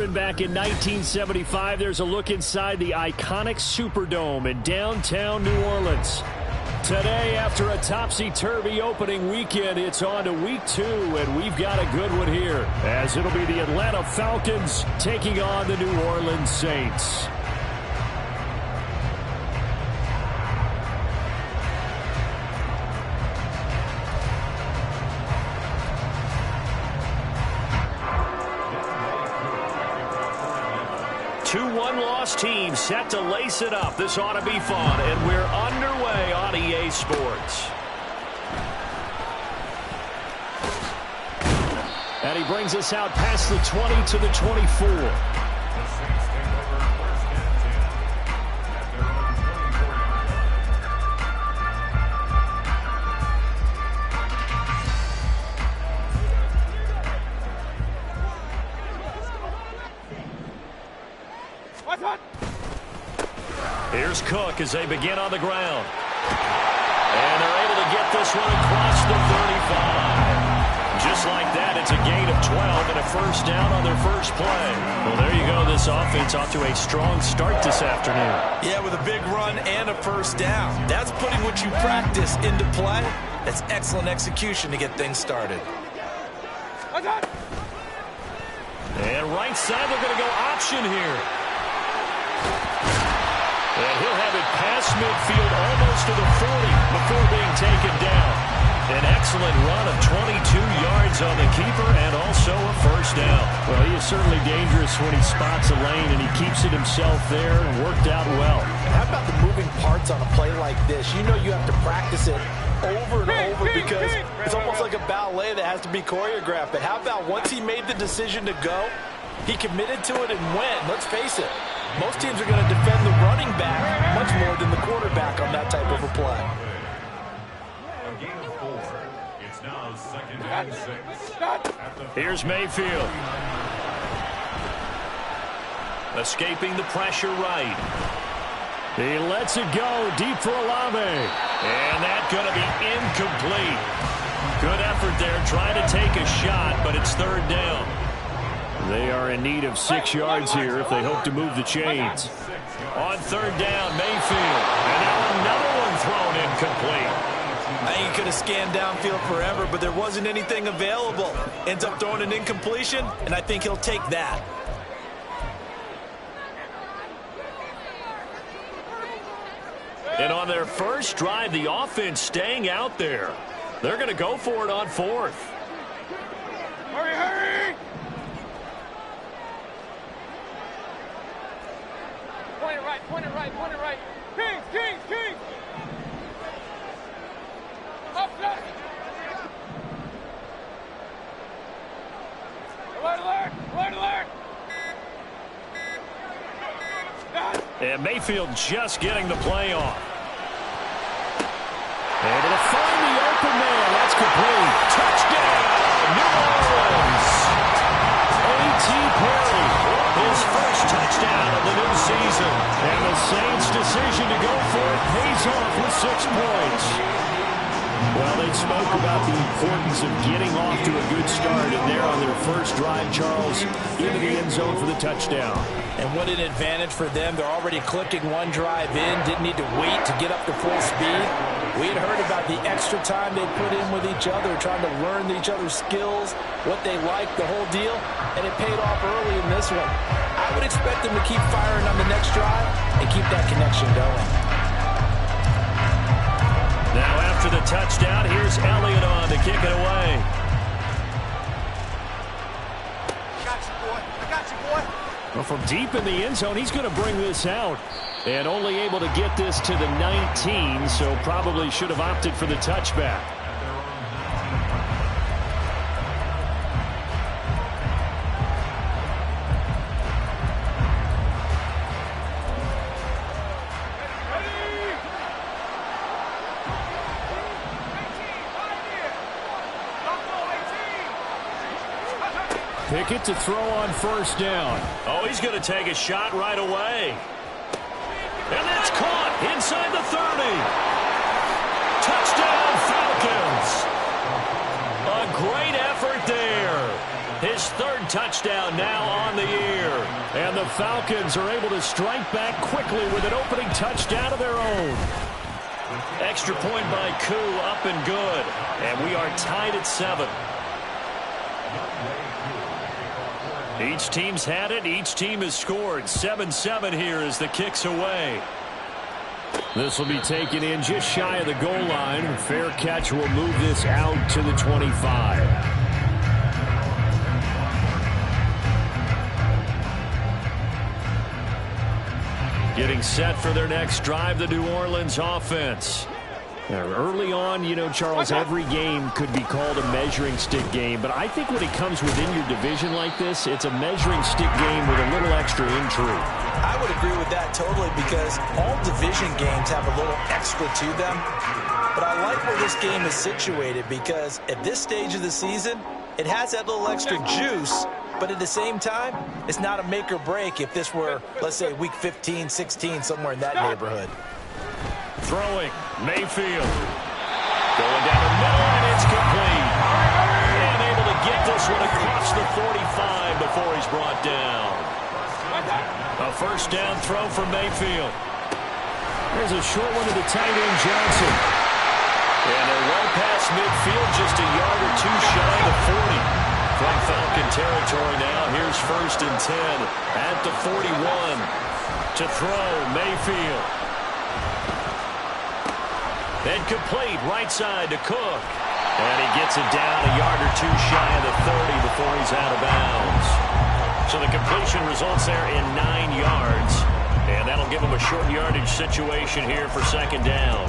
Back in 1975, there's a look inside the iconic Superdome in downtown New Orleans. Today, after a topsy-turvy opening weekend, it's on to week 2, and we've got a good one here, as it'll be the Atlanta Falcons taking on the New Orleans Saints. Two one-loss teams set to lace it up. This ought to be fun, and we're underway on EA Sports. And he brings us out past the 20 to the 24. Here's Cook as they begin on the ground. And they're able to get this one across the 35. Just like that, it's a gain of 12 and a first down on their first play. Well, there you go. This offense off to a strong start this afternoon. Yeah, with a big run and a first down. That's putting what you practice into play. That's excellent execution to get things started. And right side, they're going to go option here. And he'll have it past midfield almost to the 40 before being taken down. An excellent run of 22 yards on the keeper and also a first down. Well, he is certainly dangerous when he spots a lane, and he keeps it himself there and worked out well. And how about the moving parts on a play like this? You know you have to practice it over and over because it's almost like a ballet that has to be choreographed. But how about once he made the decision to go, he committed to it and went. Let's face it. Most teams are going to defend the running back much more than the quarterback on that type of a play. It's now 2nd and 6. Here's Mayfield. Escaping the pressure right. He lets it go deep for Olave. And that's going to be incomplete. Good effort there trying to take a shot, but it's third down. They are in need of 6 yards here if they hope to move the chains. On third down, Mayfield. And now another one thrown incomplete. I think he could have scanned downfield forever, but there wasn't anything available. Ends up throwing an incompletion, and I think he'll take that. And on their first drive, the offense staying out there. They're going to go for it on fourth. Hurry, hurry! Point it right, point it right, point it right. Kings, Kings, Kings! Up, left! Alert, alert, alert, alert! And Mayfield just getting the play off. Able to find the open man. That's complete. Touchdown, New Orleans. A.T. Perry, his first touchdown of the new season. And the Saints' decision to go for it pays off with 6 points. Well, they spoke about the importance of getting off to a good start, and there on their first drive, Charles, into the end zone for the touchdown. And what an advantage for them. They're already clicking one drive in, didn't need to wait to get up to full speed. We had heard about the extra time they put in with each other, trying to learn each other's skills, what they liked, the whole deal, and it paid off early in this one. I would expect them to keep firing on the next drive and keep that connection going. Now after the touchdown, here's Elliott on to kick it away. I got you, boy. I got you, boy. Well, from deep in the end zone, he's going to bring this out. And only able to get this to the 19, so probably should have opted for the touchback. Pickett to throw on first down. Oh, he's going to take a shot right away. And that's caught inside the 30. Touchdown, Falcons. A great effort there. His third touchdown now on the year. And the Falcons are able to strike back quickly with an opening touchdown of their own. Extra point by Koo, up and good. And we are tied at 7. Each team's had it. Each team has scored. 7-7 here as the kick's away. This will be taken in just shy of the goal line. Fair catch will move this out to the 25. Getting set for their next drive, the New Orleans offense. Now, early on, you know, Charles, every game could be called a measuring stick game. But I think when it comes within your division like this, it's a measuring stick game with a little extra intrigue. I would agree with that totally because all division games have a little extra to them. But I like where this game is situated because at this stage of the season, it has that little extra juice. But at the same time, it's not a make or break if this were, let's say, week 15, 16, somewhere in that neighborhood. Throwing, Mayfield. Going down the middle, and it's complete. And able to get this one across the 45 before he's brought down. A first down throw for Mayfield. There's a short one to the tight end, Johnson. And they're well past midfield, just a yard or two shy of the 40. From Falcon territory now, here's 1st and 10 at the 41. To throw, Mayfield. And complete, right side to Cook. And he gets it down a yard or two shy of the 30 before he's out of bounds. So the completion results there in 9 yards. And that'll give him a short yardage situation here for 2nd down.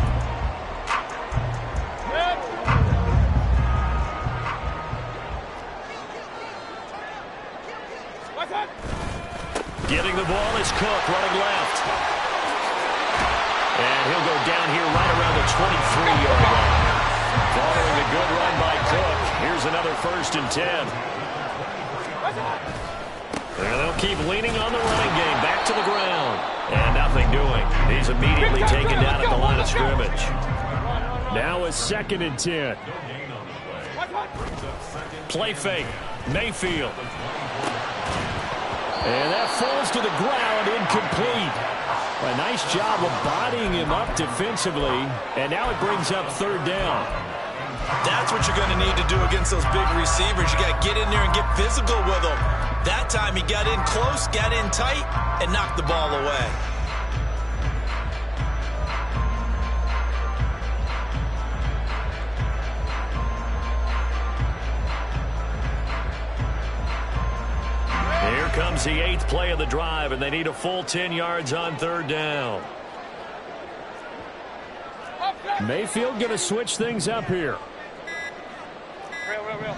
Getting the ball is Cook, running left. And he'll go down here right around the 23-yard line. Following a good run by Cook, here's another 1st and 10. And they'll keep leaning on the running game. Back to the ground. And nothing doing. He's immediately taken down at the line of scrimmage. Now a 2nd and 10. Play fake. Mayfield. And that falls to the ground, incomplete. A nice job of bodying him up defensively. And now it brings up 3rd down. That's what you're going to need to do against those big receivers. You got to get in there and get physical with them. That time he got in close, got in tight, and knocked the ball away. Here comes the 8th play of the drive, and they need a full 10 yards on 3rd down. Mayfield going to switch things up here. Real.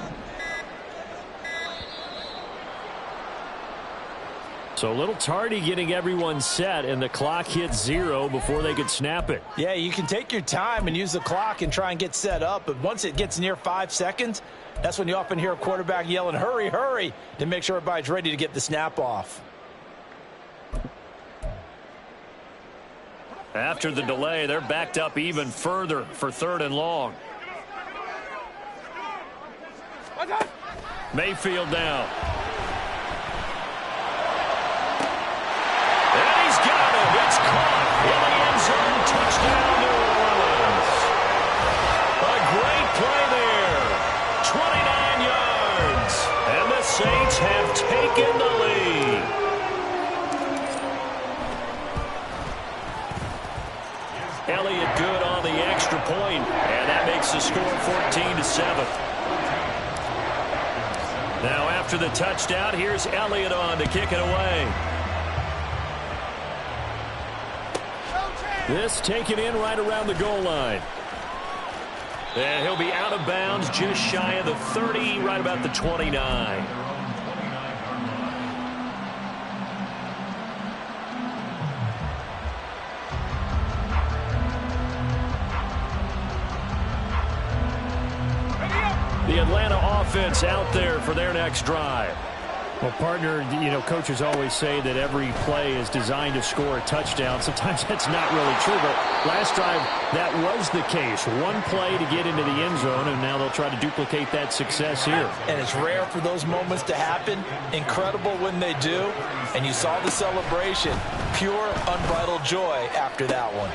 So a little tardy getting everyone set, and the clock hit 0 before they could snap it. Yeah, you can take your time and use the clock and try and get set up, but once it gets near 5 seconds, that's when you often hear a quarterback yelling, hurry, hurry, to make sure everybody's ready to get the snap off. After the delay, they're backed up even further for 3rd and long. Mayfield now. And he's got him. It's caught in the end zone. Touchdown, New Orleans. A great play there. 29 yards. And the Saints have taken the lead. Elliott good on the extra point, and that makes the score 14-7. Now after the touchdown, here's Elliott on to kick it away. This taken in right around the goal line. And he'll be out of bounds just shy of the 30, right about the 29. The Atlanta offense out there for their next drive. Well, partner, you know, coaches always say that every play is designed to score a touchdown. Sometimes that's not really true, but last drive, that was the case. One play to get into the end zone, and now they'll try to duplicate that success here. And it's rare for those moments to happen. Incredible when they do. And you saw the celebration. Pure, unbridled joy after that one.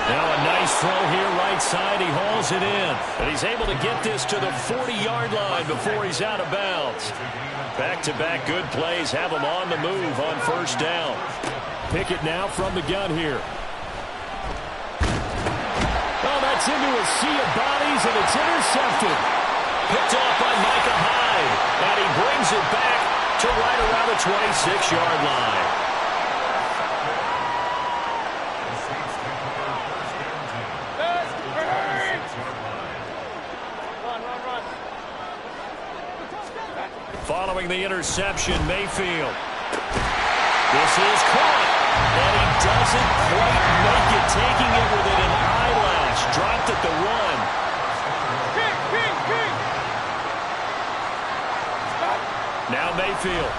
Now a nice throw here, right side. He hauls it in. And he's able to get this to the 40-yard line before he's out of bounds. Back-to-back good plays have him on the move on first down. Pickett now from the gun here. Oh, that's into a sea of bodies, and it's intercepted. Picked off by Micah Hyde, and he brings it back to right around the 26-yard line. Following the interception, Mayfield. This is caught, and he doesn't quite make it, taking it within an eyelash. Dropped at the one. Now Mayfield.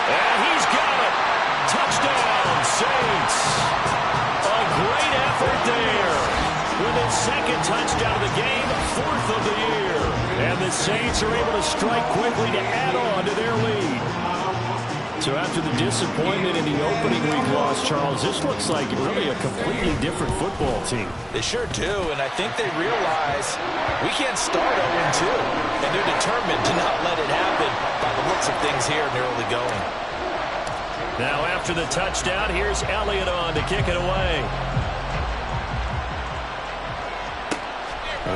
And he's got it. Touchdown, Saints. A great effort there. With his second touchdown of the game, fourth of the year. And the Saints are able to strike quickly to add on to their lead. So after the disappointment in the opening week loss, Charles, this looks like really a completely different football team. They sure do, and I think they realize we can't start 0-2. And they're determined to not let it happen by the looks of things here in the early going. Now after the touchdown, here's Elliott on to kick it away.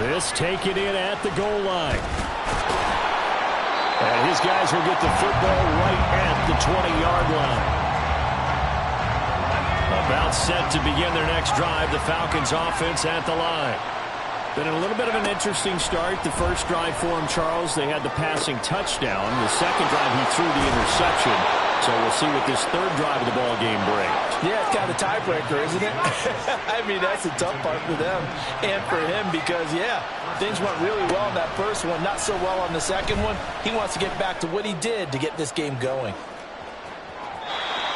This taken in at the goal line. And his guys will get the football right at the 20-yard line. About set to begin their next drive, the Falcons offense at the line. Been a little bit of an interesting start. The first drive for him, Charles, they had the passing touchdown. The second drive, he threw the interception. So we'll see what this third drive of the ball game brings. Yeah, it's kind of a tiebreaker, isn't it? I mean, that's the tough part for them and for him because, yeah, things went really well in that first one, not so well on the second one. He wants to get back to what he did to get this game going.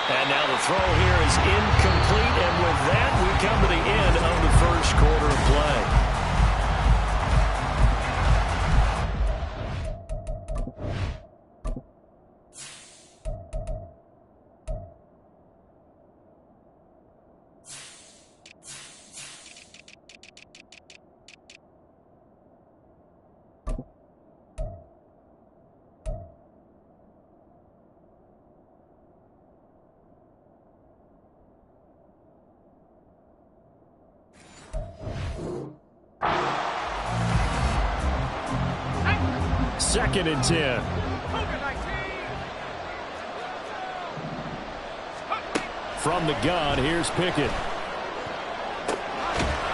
And now the throw here is incomplete, and with that, we come to the end of the first quarter of play. Second and 10. From the gun, here's Pickett.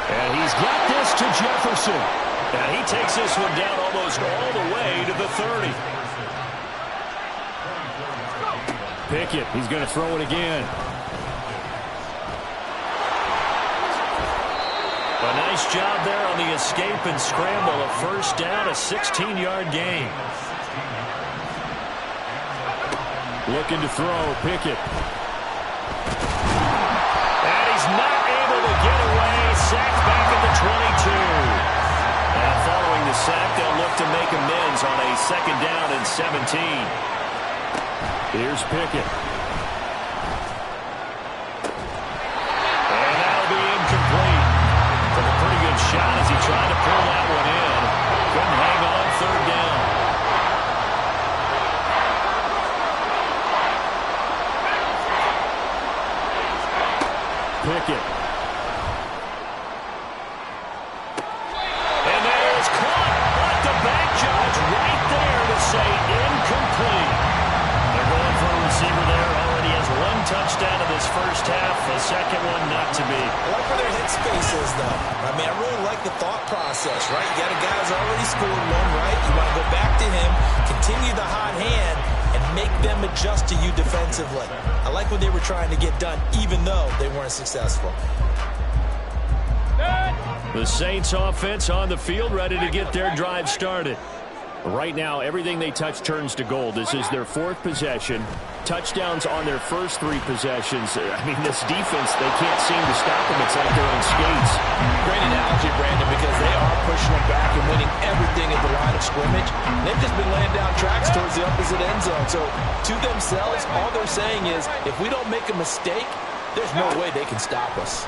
And he's got this to Jefferson. And he takes this one down almost all the way to the 30. Pickett, he's going to throw it again. A nice job there on the escape and scramble. A first down, a 16-yard gain. Looking to throw, Pickett. And he's not able to get away. Sacked back at the 22. And following the sack, they'll look to make amends on a second down and 17. Here's Pickett. And that'll be incomplete. Took a pretty good shot as he tried to pull that one in. Couldn't hang on third down. Pickett. And that is caught. But the back judge right there to say incomplete. They're going for a receiver there. Already has one touchdown in this first half. A second one not to be. I like where their headspace is, though. I mean, I really like the thought process, right? You got a guy who's already scored one, right? You want to go back to him, continue the hot hand, and make them adjust to you defensively. I like what they were trying to get done, even though they weren't successful. The Saints offense on the field, ready to get their drive started. Right now, everything they touch turns to gold. This is their 4th possession. Touchdowns on their first 3 possessions. I mean, this defense, they can't seem to stop them. It's like they're on skates. Great analogy, Brandon, because they are pushing them back and winning everything at the line of scrimmage. They've just been laying down tracks towards the opposite end zone. So, to themselves, all they're saying is, if we don't make a mistake, there's no way they can stop us.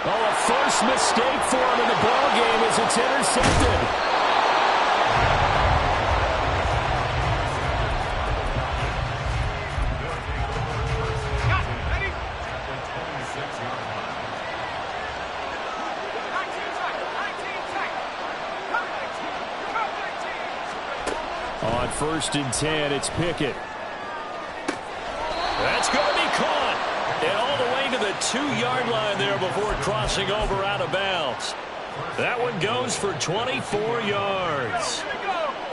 Oh, a first mistake for him in the ball game as it's intercepted. On 1st and 10, it's Pickett. That's going to be caught. And all the way to the 2-yard line there before crossing over out of bounds. That one goes for 24 yards.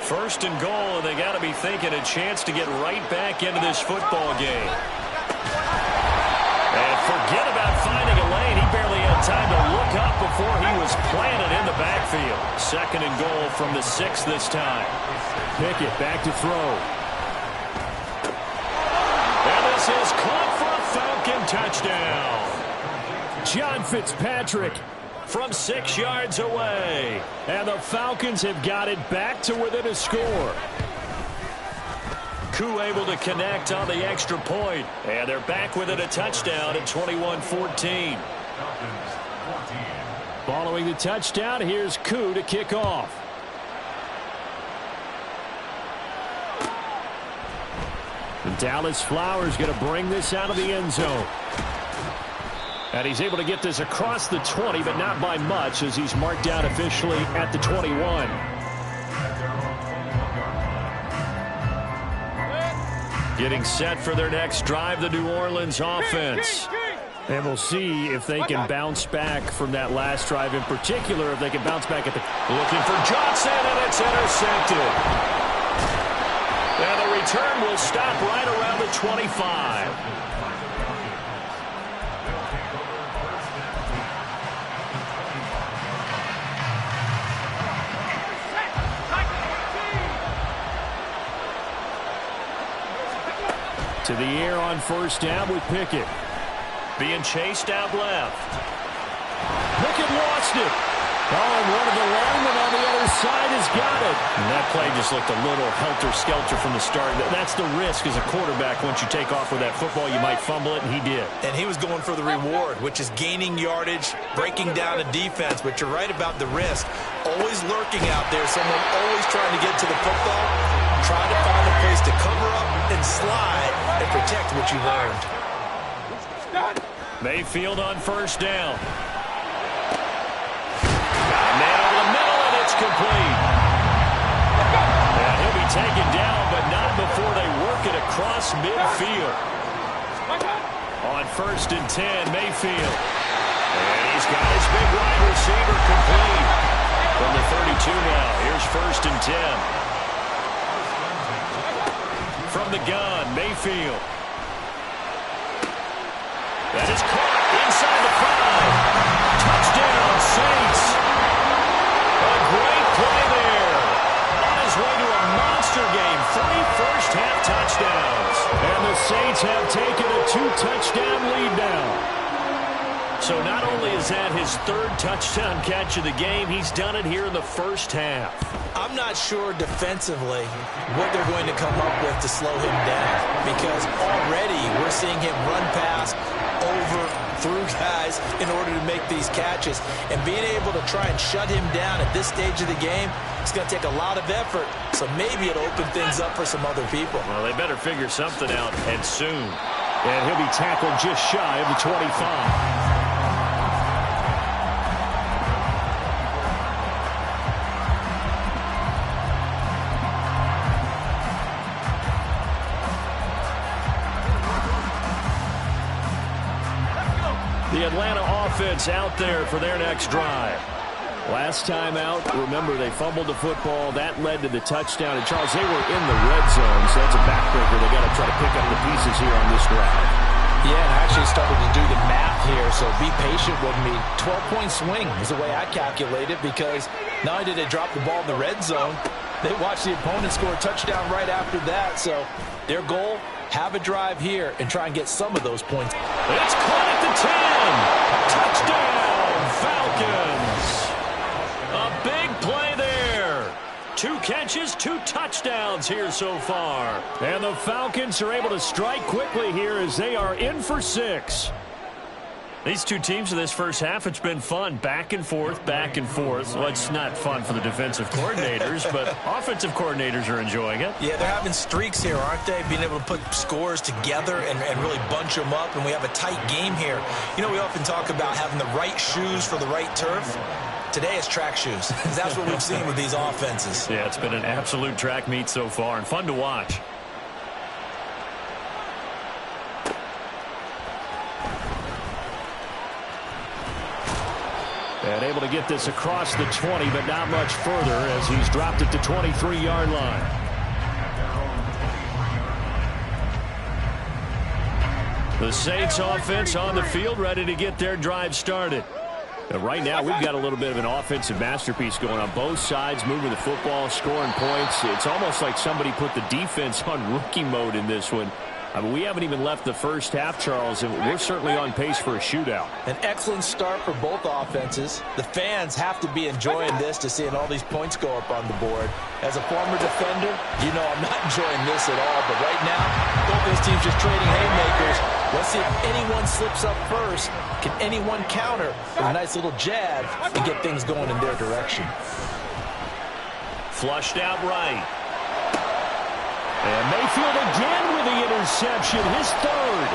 1st and goal, and they got to be thinking a chance to get right back into this football game. And forget about finding a lane. He barely had time to look up before he was planted in the backfield. 2nd and goal from the 6 this time. Pickett back to throw. And this is caught for a Falcon touchdown. John Fitzpatrick from 6 yards away. And the Falcons have got it back to within a score. Koo able to connect on the extra point. And they're back within a touchdown at 21-14. Following the touchdown, here's Koo to kick off. And Dallas Flowers going to bring this out of the end zone. And he's able to get this across the 20, but not by much, as he's marked down officially at the 21. Getting set for their next drive, the New Orleans offense. And we'll see if they can bounce back from that last drive in particular, if they can bounce back at the... Looking for Johnson, and it's intercepted. And the return will stop right around the 25. To the air on 1st down with Pickett. Being chased out left. Pickett lost it. Oh, and one of the linemen on the other side has got it. And that play just looked a little helter-skelter from the start. That's the risk as a quarterback. Once you take off with that football, you might fumble it, and he did. And he was going for the reward, which is gaining yardage, breaking down a defense. But you're right about the risk. Always lurking out there. Someone always trying to get to the football. Try to find a place to cover up and slide and protect what you learned. Mayfield on 1st down. Got a man over the middle, and it's complete. And he'll be taken down, but not before they work it across midfield. On 1st and 10, Mayfield. And he's got his big wide receiver complete. From the 32 now, here's 1st and 10. From the gun, Mayfield. That is caught inside the 5. Touchdown, Saints. A great play there. On his way to a monster game. 3 first-half touchdowns. And the Saints have taken a 2-touchdown lead now. So not only is that his 3rd touchdown catch of the game, he's done it here in the first half. I'm not sure defensively what they're going to come up with to slow him down, because already we're seeing him run past, over, through guys in order to make these catches. And being able to try and shut him down at this stage of the game, it's going to take a lot of effort. So maybe it'll open things up for some other people. Well, they better figure something out, and soon. And he'll be tackled just shy of the 25. The Atlanta offense out there for their next drive. Last time out, remember, they fumbled the football. That led to the touchdown. And, Charles, they were in the red zone, so that's a backbreaker. They got to try to pick up the pieces here on this drive. Yeah, and I actually started to do the math here, so be patient with me. 12-point swing is the way I calculate it, because not only did they drop the ball in the red zone, they watched the opponent score a touchdown right after that. So their goal, have a drive here and try and get some of those points. It's caught at the 10. Touchdown, Falcons. A big play there. 2 catches, 2 touchdowns here so far. And the Falcons are able to strike quickly here as they are in for 6. These two teams in this first half, it's been fun. Back and forth, back and forth. Well, it's not fun for the defensive coordinators, but offensive coordinators are enjoying it. Yeah, they're having streaks here, aren't they? Being able to put scores together and really bunch them up, and we have a tight game here. You know, we often talk about having the right shoes for the right turf. Today it's track shoes. That's what we've seen with these offenses. Yeah, it's been an absolute track meet so far and fun to watch. And able to get this across the 20, but not much further as he's dropped it to 23-yard line. The Saints offense on the field, ready to get their drive started. And right now, we've got a little bit of an offensive masterpiece going on both sides, moving the football, scoring points. It's almost like somebody put the defense on rookie mode in this one. I mean, we haven't even left the first half, Charles, and we're certainly on pace for a shootout. An excellent start for both offenses. The fans have to be enjoying this to seeing all these points go up on the board. As a former defender, you know I'm not enjoying this at all. But right now, both those teams just trading haymakers. Let's see if anyone slips up first. Can anyone counter with a nice little jab and get things going in their direction? Flushed out right. And Mayfield again with the interception, his third.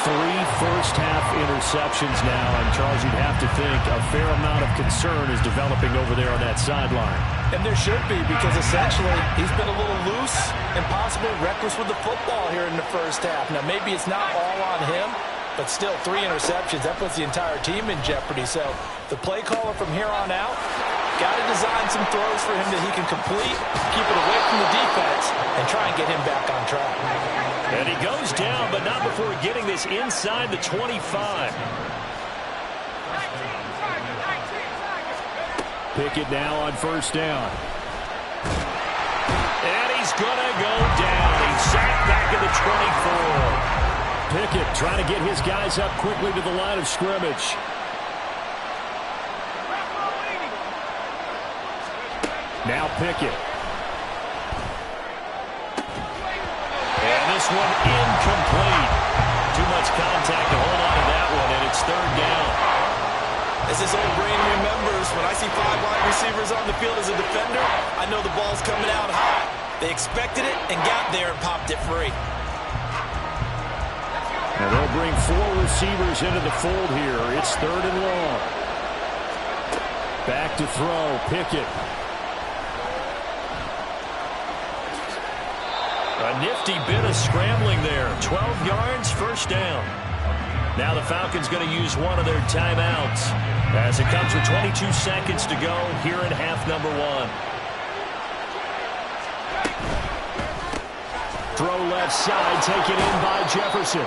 3 first-half interceptions now, and Charles, you'd have to think a fair amount of concern is developing over there on that sideline. And there should be, because essentially he's been a little loose and possibly reckless with the football here in the first half. Now, maybe it's not all on him, but still 3 interceptions. That puts the entire team in jeopardy. So the play caller from here on out, got to design some throws for him that he can complete, keep it away from the defense, and try and get him back on track. And he goes down, but not before getting this inside the 25. Pickett now on first down. And he's going to go down. He's sacked back at the 24. Pickett trying to get his guys up quickly to the line of scrimmage. Now Pickett. And this one incomplete. Too much contact to hold on to that one, and it's third down. As this old brain remembers, when I see 5 wide receivers on the field as a defender, I know the ball's coming out high. They expected it and got there and popped it free. Now they'll bring 4 receivers into the fold here. It's third and long. Back to throw, Pickett. A nifty bit of scrambling there. 12 yards, first down. Now the Falcons going to use one of their timeouts as it comes with 22 seconds to go here in half number 1. Throw left side, taken in by Jefferson.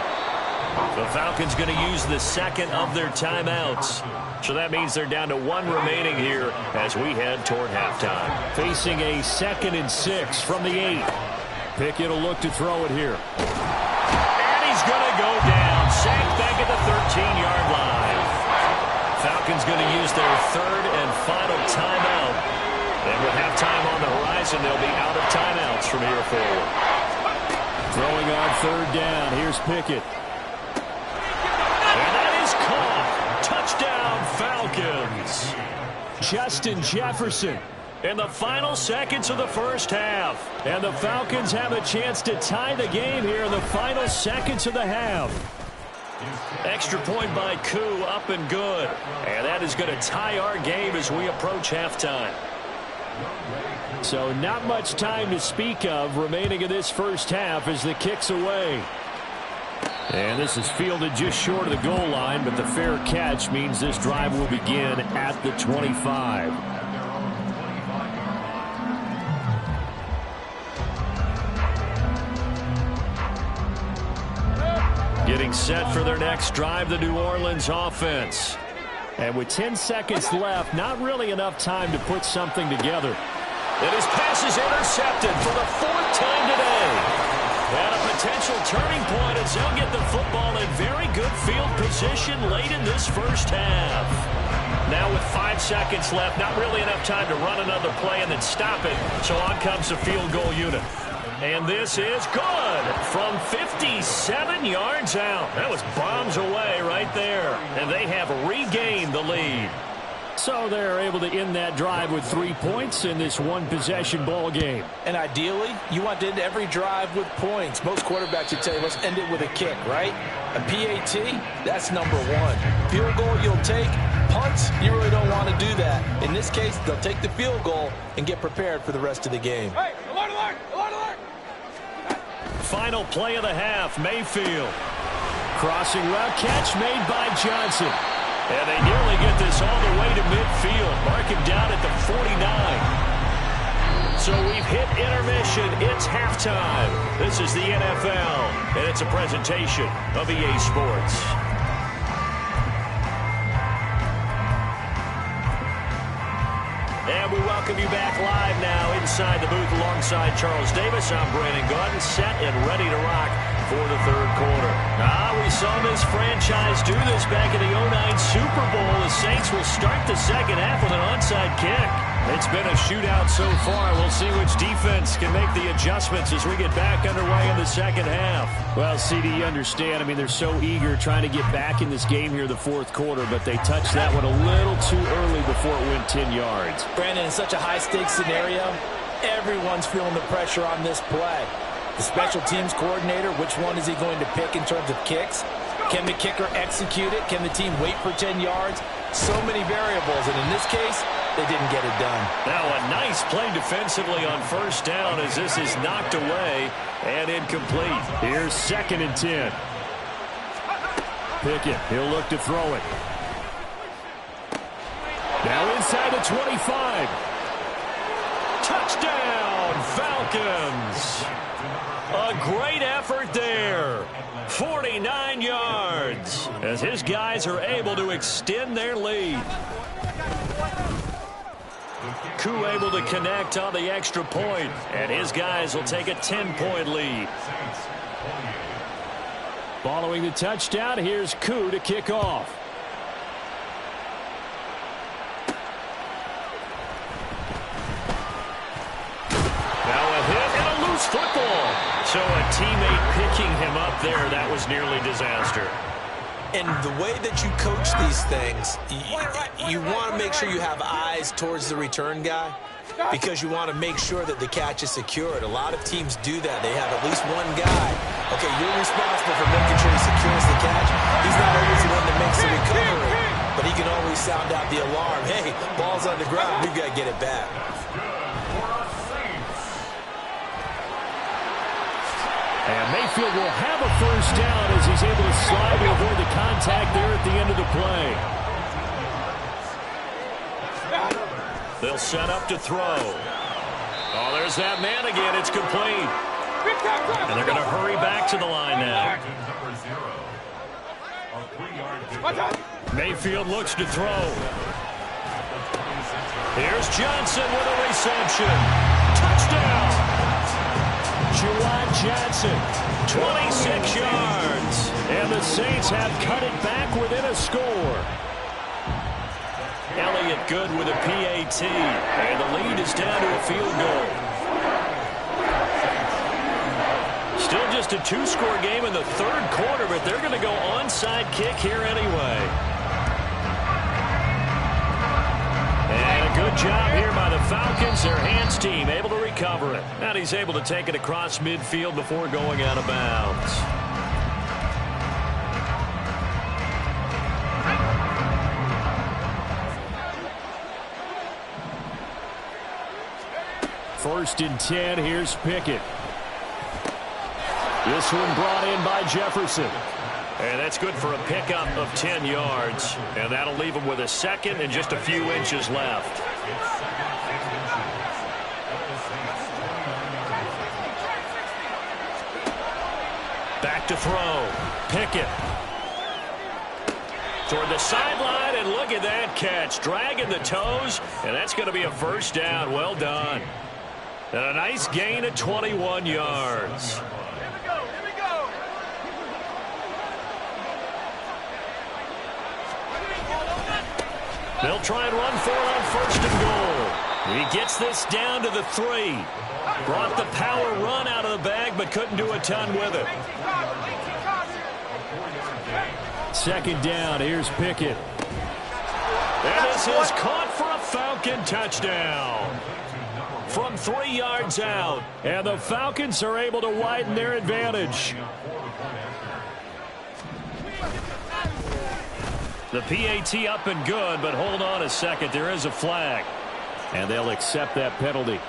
The Falcons going to use the second of their timeouts. So that means they're down to 1 remaining here as we head toward halftime. Facing a 2nd and 6 from the 8. Pickett will look to throw it here. And he's going to go down. Sacked back at the 13-yard line. Falcons going to use their 3rd and final timeout. And with halftime on the horizon, they'll be out of timeouts from here forward. Throwing on 3rd down. Here's Pickett. And that is caught. Touchdown, Falcons. Justin Jefferson. In the final seconds of the first half. And the Falcons have a chance to tie the game here in the final seconds of the half. Extra point by Koo, up and good. And that is going to tie our game as we approach halftime. So not much time to speak of remaining in this first half as the kick's away. And this is fielded just short of the goal line, but the fair catch means this drive will begin at the 25. Getting set for their next drive, the New Orleans offense. And with 10 seconds left, not really enough time to put something together. And his pass is intercepted for the 4th time today. And a potential turning point as they'll get the football in very good field position late in this first half. Now with 5 seconds left, not really enough time to run another play and then stop it. So on comes the field goal unit. And this is good from 57 yards out. That was bombs away right there. And they have regained the lead. So they're able to end that drive with 3 points in this one-possession ball game. And ideally, you want to end every drive with points. Most quarterbacks would tell you, let's end it with a kick, right? A PAT, that's number 1. Field goal you'll take. Punts, you really don't want to do that. In this case, they'll take the field goal and get prepared for the rest of the game. Hey, alert, alert, alert, alert. Final play of the half, Mayfield. Crossing route catch made by Johnson. And they nearly get this all the way to midfield. Mark him down at the 49. So we've hit intermission. It's halftime. This is the NFL, and it's a presentation of EA Sports. And we welcome you back live now inside the booth alongside Charles Davis. I'm Brandon Gaudin, set and ready to rock for the third quarter. We saw this franchise do this back in the 09 Super Bowl. The Saints will start the second half with an onside kick. It's been a shootout so far. We'll see which defense can make the adjustments as we get back underway in the second half. Well, CD, you understand. I mean, they're so eager trying to get back in this game here the fourth quarter, but they touched that one a little too early before it went 10 yards. Brandon, in such a high-stakes scenario, everyone's feeling the pressure on this play. The special teams coordinator, which one is he going to pick in terms of kicks? Can the kicker execute it? Can the team wait for 10 yards? So many variables, and in this case, they didn't get it done. Now a nice play defensively on first down as this is knocked away and incomplete. Here's 2nd and 10. Pickett, he'll look to throw it. Now inside the 25. Touchdown, Falcons. A great effort there. 49 yards as his guys are able to extend their lead. Koo able to connect on the extra point, and his guys will take a 10-point lead. Following the touchdown, here's Koo to kick off. Now a hit and a loose football. So a teammate picking him up there, that was nearly disaster. And the way that you coach these things, you want to make sure you have eyes towards the return guy because you want to make sure that the catch is secured. A lot of teams do that. They have at least one guy. Okay, you're responsible for making sure he secures the catch. He's not always the one that makes the recovery, but he can always sound out the alarm. Hey, ball's on the ground. We've got to get it back. And Mayfield will have a first down as he's able to slide to avoid the contact there at the end of the play. They'll set up to throw. Oh, there's that man again. It's complete. And they're going to hurry back to the line now. Mayfield looks to throw. Here's Johnson with a reception. Touchdown. Juwan Johnson, 26 yards. and the Saints have cut it back within a score. Elliott good with a PAT, and the lead is down to a field goal. Still just a two-score game in the third quarter, but they're going to go onside kick here anyway. And a good job here by the Falcons. Their hands team able to recover it. And he's able to take it across midfield before going out of bounds. First and 10, here's Pickett. This one brought in by Jefferson. And that's good for a pickup of 10 yards. And that'll leave him with a second and just a few inches left. Back back to throw. Pickett. Toward the sideline, and look at that catch. Dragging the toes, and that's going to be a first down. Well done. And a nice gain of 21 yards. Here we go. They'll try and run for it on first and goal. He gets this down to the 3. Brought the power run out of the bag, but couldn't do a ton with it. Second down, here's Pickett. And this is caught for a Falcon touchdown. From 3 yards out. And the Falcons are able to widen their advantage. The PAT up and good, but hold on a second. There is a flag. And they'll accept that penalty.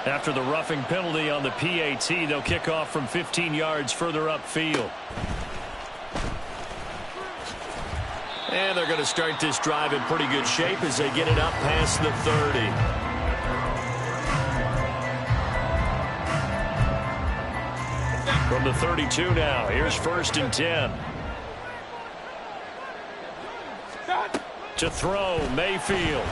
After the roughing penalty on the PAT, they'll kick off from 15 yards further upfield. And they're going to start this drive in pretty good shape as they get it up past the 30. From the 32 now, here's first and 10. To throw, Mayfield.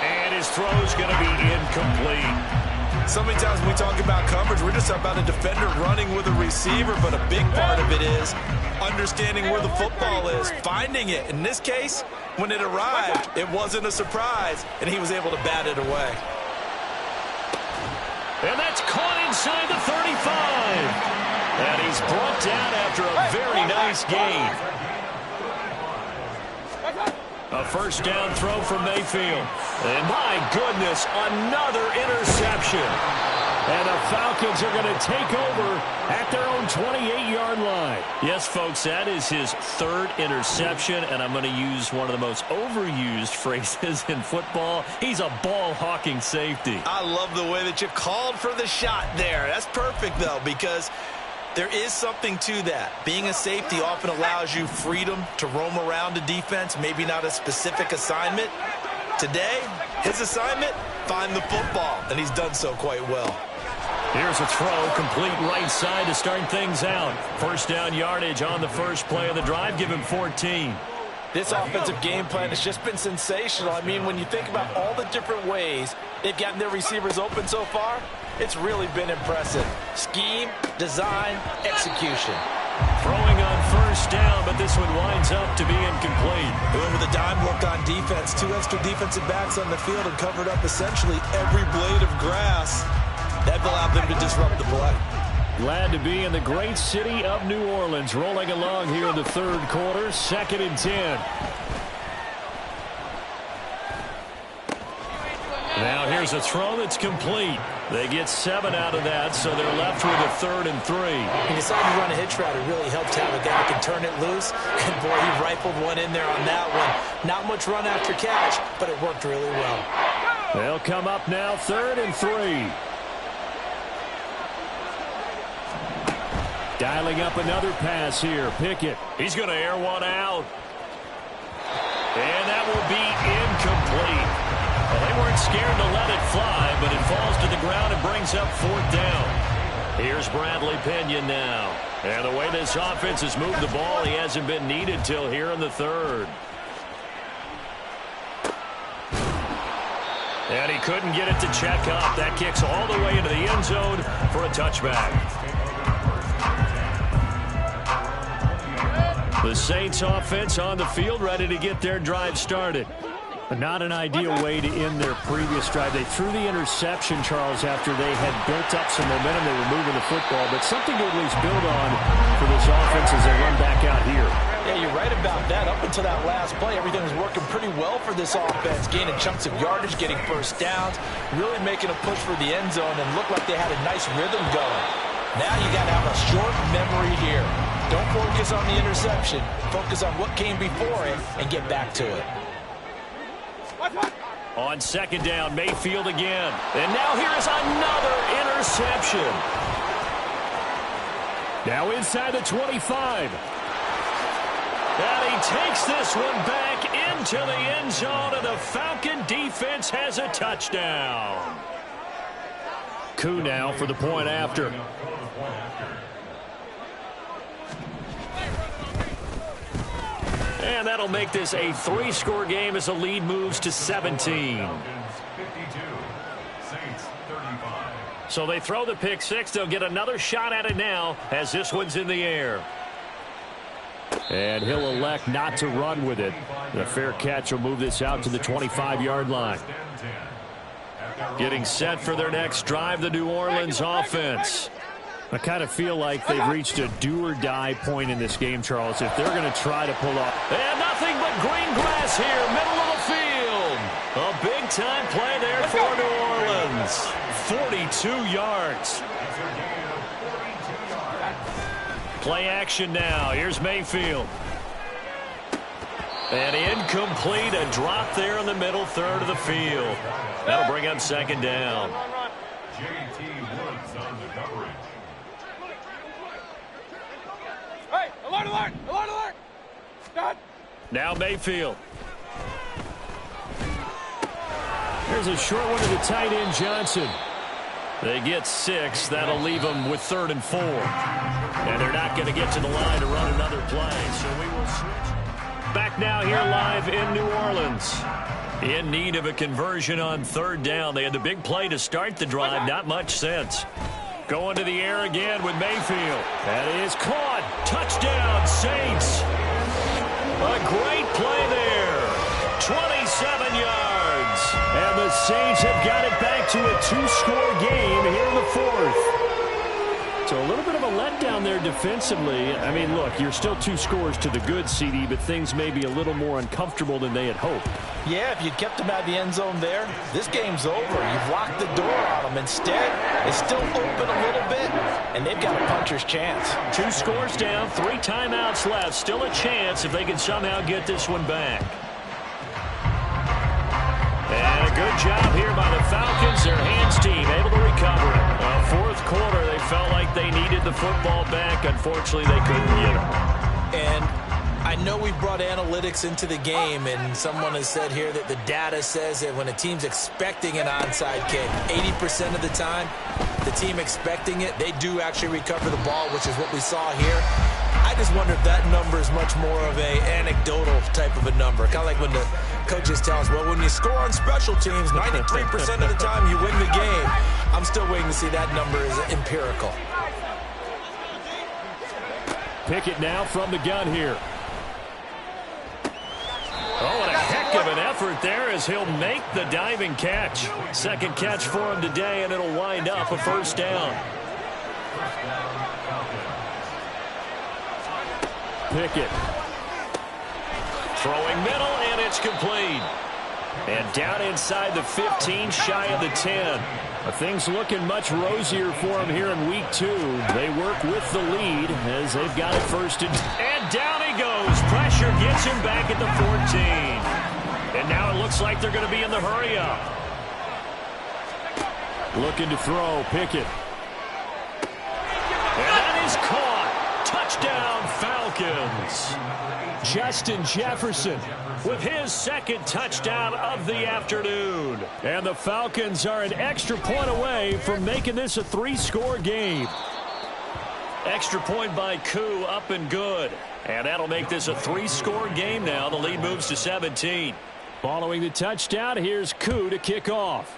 And his throw's going to be incomplete. So many times when we talk about coverage, we're just about a defender running with a receiver, but a big part of it is understanding where the football is, finding it. In this case, when it arrived, it wasn't a surprise, and he was able to bat it away. And that's caught inside the 35. And he's brought down after a very nice gain. A first down throw from Mayfield. And my goodness, another interception. And the Falcons are going to take over at their own 28-yard line. Yes, folks, that is his third interception, and I'm going to use one of the most overused phrases in football. He's a ball-hawking safety. I love the way that you called for the shot there. That's perfect, though, because there is something to that. Being a safety often allows you freedom to roam around a defense, maybe not a specific assignment. Today, his assignment, find the football, and he's done so quite well. Here's a throw, complete right side to start things out. First down yardage on the first play of the drive, give him 14. This offensive game plan has just been sensational. I mean, when you think about all the different ways they've gotten their receivers open so far, it's really been impressive. Scheme, design, execution. Throwing on first down, but this one winds up to be incomplete. Doing with a dime look on defense, 2 extra defensive backs on the field and covered up essentially every blade of grass. That allowed them to disrupt the play. Glad to be in the great city of New Orleans. Rolling along here in the third quarter. 2nd and 10. Now here's a throw that's complete. They get 7 out of that, so they're left with a 3rd and 3. He decided to run a hitch route. It really helped have a guy who can turn it loose. And boy, he rifled one in there on that one. Not much run after catch, but it worked really well. They'll come up now 3rd and 3. Dialing up another pass here. Pickett. He's going to air one out. And that will be incomplete. Well, they weren't scared to let it fly, but it falls to the ground and brings up 4th down. Here's Bradley Pinion now. And the way this offense has moved the ball, he hasn't been needed till here in the 3rd. And he couldn't get it to check up. That kicks all the way into the end zone for a touchback. The Saints offense on the field, ready to get their drive started. Not an ideal way to end their previous drive. They threw the interception, Charles, after they had built up some momentum. They were moving the football, but something to at least build on for this offense as they run back out here. Yeah, you're right about that. Up until that last play, everything was working pretty well for this offense, gaining chunks of yardage, getting first downs, really making a push for the end zone, and looked like they had a nice rhythm going. Now you got to have a short memory here. Don't focus on the interception. Focus on what came before it and get back to it. On 2nd down, Mayfield again. And now here's another interception. Now inside the 25. And he takes this one back into the end zone, and the Falcon defense has a touchdown. Koo now for the point after. And that'll make this a 3-score game as the lead moves to 17. So they throw the pick six. They'll get another shot at it now as this one's in the air. And he'll elect not to run with it. The fair catch will move this out to the 25-yard line. Getting set for their next drive, the New Orleans offense. I kind of feel like they've reached a do-or-die point in this game, Charles, if they're going to try to pull off. And nothing but green grass here, middle of the field. A big-time play there for New Orleans. 42 yards. Play action now. Here's Mayfield. And incomplete, a drop there in the middle third of the field. That'll bring up second down. J.T. Woods on the coverage. Hey, alert, alert, alert, alert. Done. Now Mayfield. There's a short one to the tight end, Johnson. They get 6. That'll leave them with 3rd and 4. And they're not going to get to the line to run another play, so we will switch. Back now here live in New Orleans. In need of a conversion on 3rd down. They had the big play to start the drive. Not much sense. Going to the air again with Mayfield. That is caught. Touchdown, Saints. A great play there. 27 yards. And the Saints have got it back to a 2-score game here in the 4th. So a little bit of a letdown there defensively. I mean, look, you're still 2 scores to the good, CD, but things may be a little more uncomfortable than they had hoped. Yeah, if you'd kept them out of the end zone there, this game's over. You've locked the door on them. Instead, it's still open a little bit, and they've got a puncher's chance. 2 scores down, 3 timeouts left. Still a chance if they can somehow get this one back. And a good job here by the Falcons. Their hands team able to recover it. 4th quarter, they felt like they needed the football back. Unfortunately, they couldn't get it. And I know we've brought analytics into the game, and someone has said here that the data says that when a team's expecting an onside kick, 80% of the time, the team expecting it, they do actually recover the ball, which is what we saw here. I just wonder if that number is much more of a anecdotal type of a number. Kind of like when the coaches tell us, well, when you score on special teams, 93% of the time you win the game. I'm still waiting to see that number is empirical. Pickett now from the gun here. Oh, what a heck of an effort there as he'll make the diving catch. 2nd catch for him today, and it'll wind up a 1st down. Pickett. Throwing middle, and it's complete. And down inside the 15, shy of the 10. Things looking much rosier for him here in week 2. They work with the lead as they've got it 1st and down he goes. Pressure gets him back at the 14. And now it looks like they're going to be in the hurry up. Looking to throw, Pickett. And that is caught. Touchdown, Falcons. Justin Jefferson with his 2nd touchdown of the afternoon. And the Falcons are an extra point away from making this a 3-score game. Extra point by Koo, up and good. And that'll make this a 3-score game now. The lead moves to 17. Following the touchdown, here's Koo to kick off.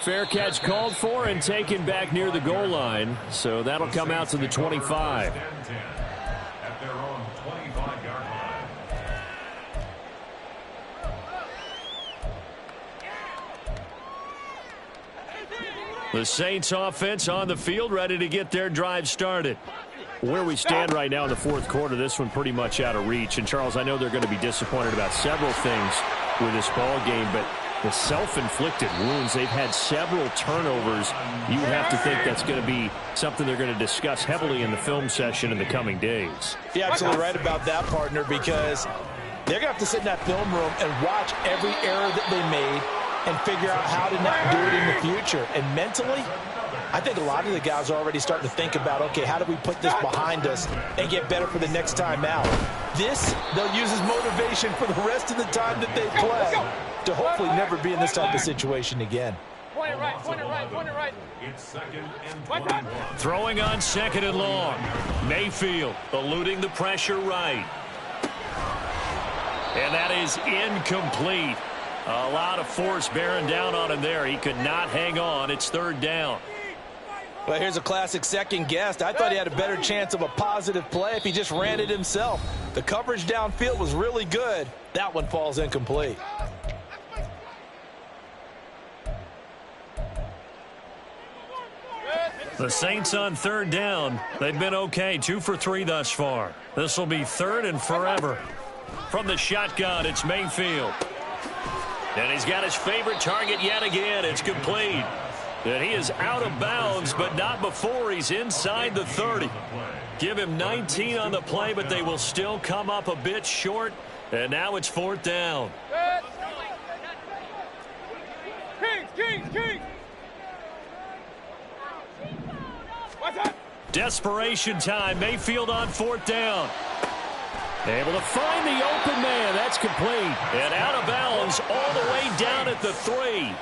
Fair catch called for and taken back near the goal line. So that'll come out to the 25. At their own 25-yard line. The Saints offense on the field, ready to get their drive started. Where we stand right now in the 4th quarter, this one pretty much out of reach. And, Charles, I know they're going to be disappointed about several things with this ball game, but the self-inflicted wounds, they've had several turnovers. You would have to think that's going to be something they're going to discuss heavily in the film session in the coming days. You're absolutely right about that, partner, because they're going to have to sit in that film room and watch every error that they made and figure out how to not do it in the future. And mentally, I think a lot of the guys are already starting to think about, okay, how do we put this behind us and get better for the next time out? This, they'll use as motivation for the rest of the time that they play to hopefully never be in this type of situation again. Point it right, point it right, point it right. It's second and 21. Throwing on second and long. Mayfield eluding the pressure right. And that is incomplete. A lot of force bearing down on him there. He could not hang on. It's third down. Well, here's a classic second guess. I thought he had a better chance of a positive play if he just ran it himself. The coverage downfield was really good. That one falls incomplete. The Saints on third down. They've been okay, 2 for 3 thus far. This will be third and forever. From the shotgun, it's Mayfield. And he's got his favorite target yet again. It's complete. And he is out of bounds, but not before he's inside the 30. Give him 19 on the play, but they will still come up a bit short. And now it's fourth down. Kings! Desperation time. Mayfield on fourth down. Able to find the open man. That's complete. And out of bounds all the way down at the 3.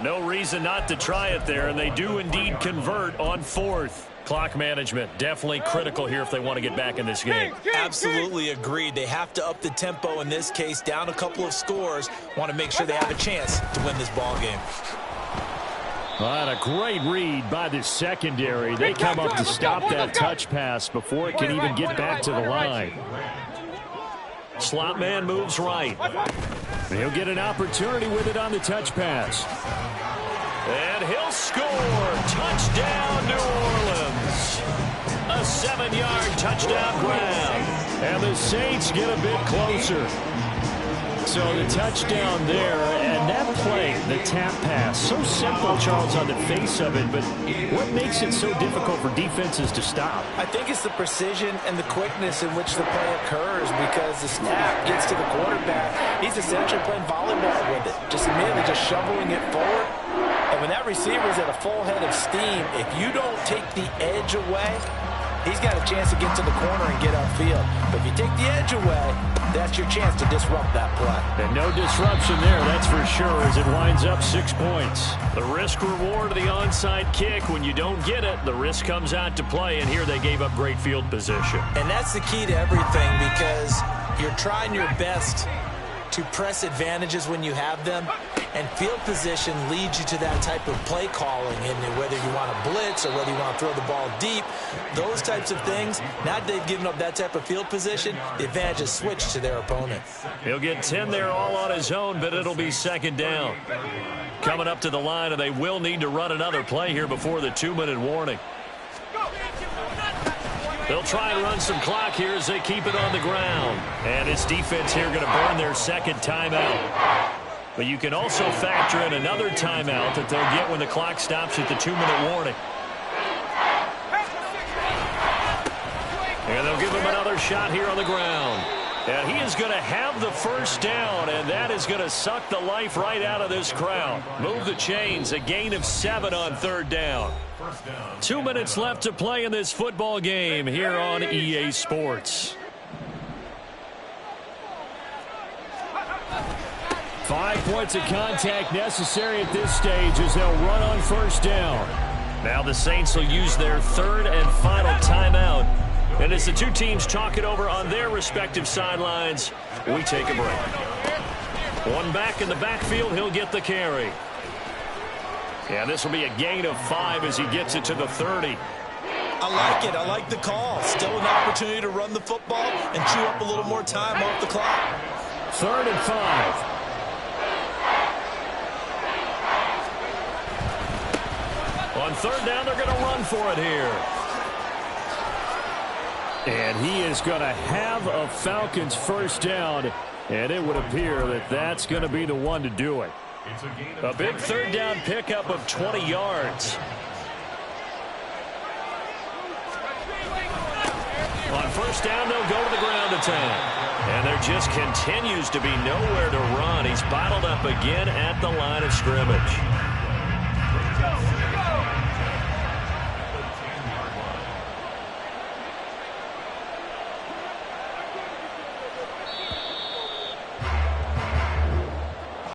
No reason not to try it there, and they do indeed convert on fourth. Clock management definitely critical here if they want to get back in this game. Absolutely agreed. They have to up the tempo in this case, down a couple of scores. Want to make sure they have a chance to win this ball game. And a great read by the secondary. They come up to stop that touch pass before it can even get back to the line. Slot man moves right. He'll get an opportunity with it on the touch pass. And he'll score. Touchdown, New Orleans. A 7-yard touchdown grab. And the Saints get a bit closer. So the touchdown there, and that play, the tap pass, so simple, Charles, on the face of it, but what makes it so difficult for defenses to stop? I think it's the precision and the quickness in which the play occurs, because the snap gets to the quarterback. He's essentially playing volleyball with it, just immediately just shoveling it forward. And when that receiver is at a full head of steam, if you don't take the edge away, he's got a chance to get to the corner and get upfield. But if you take the edge away, that's your chance to disrupt that play. And no disruption there, that's for sure, as it winds up 6 points. The risk-reward of the onside kick, when you don't get it, the risk comes out to play, and here they gave up great field position. And that's the key to everything, because you're trying your best to press advantages when you have them, and field position leads you to that type of play calling, and whether you want to blitz or whether you want to throw the ball deep, those types of things. Now that they've given up that type of field position, the advantage is switched to their opponent. He'll get 10 there all on his own, but it'll be second down. Coming up to the line, and they will need to run another play here before the 2-minute warning. They'll try and run some clock here as they keep it on the ground. And this defense here going to burn their second timeout. But you can also factor in another timeout that they'll get when the clock stops at the 2-minute warning. And they'll give him another shot here on the ground. And he is going to have the first down, and that is going to suck the life right out of this crowd. Move the chains, a gain of 7 on third down. 2 minutes left to play in this football game here on EA Sports. 5 points of contact necessary at this stage as they'll run on first down. Now the Saints will use their third and final timeout. And as the two teams talk it over on their respective sidelines, we take a break. One back in the backfield, he'll get the carry. And this will be a gain of 5 as he gets it to the 30. I like it. I like the call. Still an opportunity to run the football and chew up a little more time off the clock. 3rd and 5. On third down, they're going to run for it here. And he is going to have a Falcons first down, and it would appear that that's going to be the one to do it. A big third down pickup of 20 yards. On first down, they'll go to the ground attack. And there just continues to be nowhere to run. He's bottled up again at the line of scrimmage.